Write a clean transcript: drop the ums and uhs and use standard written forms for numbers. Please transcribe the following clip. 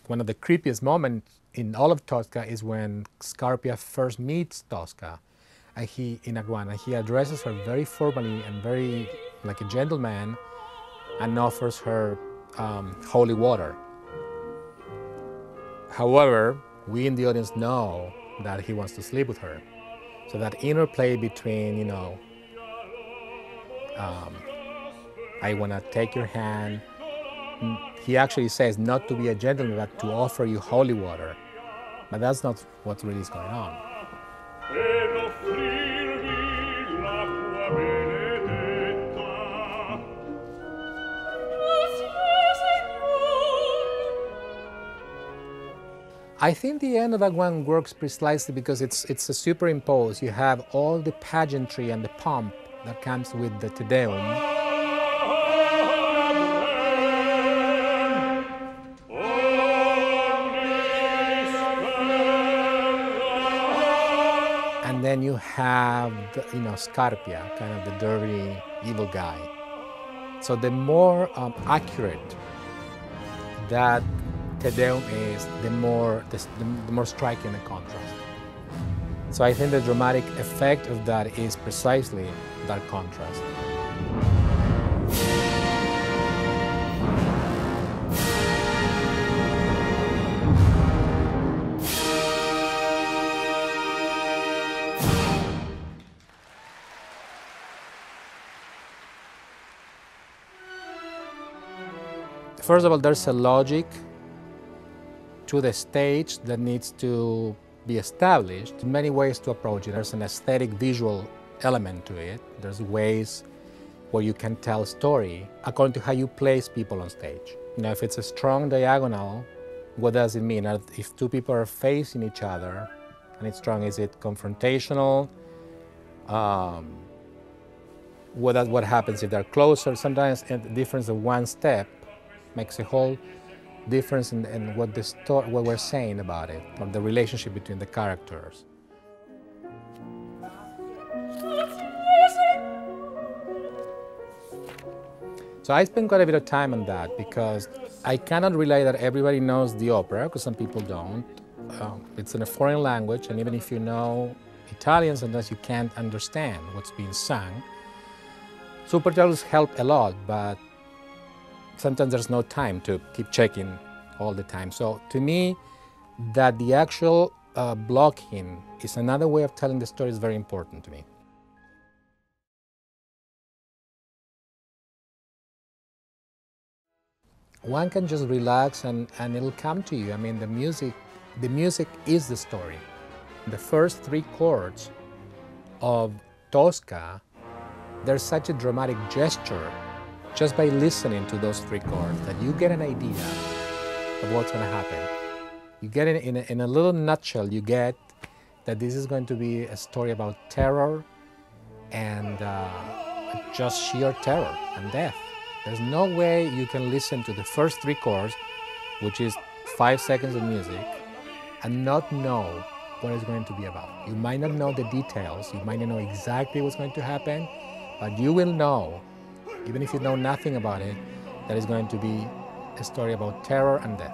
one of the creepiest moments in all of Tosca is when Scarpia first meets Tosca and in Aguana. He addresses her very formally and very like a gentleman and offers her holy water. However, we in the audience know that he wants to sleep with her. So that interplay between, you know, I want to take your hand. He actually says not to be a gentleman, but to offer you holy water. But that's not what really is going on. I think the end of Act One works precisely because it's a superimposed. You have all the pageantry and the pomp that comes with the Te Deum. And then you have, you know, Scarpia, kind of the dirty, evil guy. So the more accurate that Te Deum is, the more striking the contrast. So I think the dramatic effect of that is precisely that contrast. First of all, there's a logic to the stage that needs to be established. Many ways to approach it. There's an aesthetic visual element to it. There's ways where you can tell a story according to how you place people on stage. You know, if it's a strong diagonal, what does it mean? If two people are facing each other and it's strong, is it confrontational? What happens if they're closer? Sometimes the difference of one step makes a whole difference in what we're saying about it, or the relationship between the characters. So I spent quite a bit of time on that because I cannot rely that everybody knows the opera, because some people don't. It's in a foreign language, and even if you know Italian, sometimes you can't understand what's being sung. Subtitles help a lot, but sometimes there's no time to keep checking all the time. So to me, that the actual blocking is another way of telling the story is very important to me. One can just relax and it'll come to you. I mean, the music is the story. The first three chords of Tosca, there's such a dramatic gesture just by listening to those three chords that you get an idea of what's going to happen. You get it in a little nutshell, you get that this is going to be a story about terror and just sheer terror and death. There's no way you can listen to the first three chords, which is 5 seconds of music, and not know what it's going to be about. You might not know the details, you might not know exactly what's going to happen, but you will know, even if you know nothing about it, that it's going to be a story about terror and death.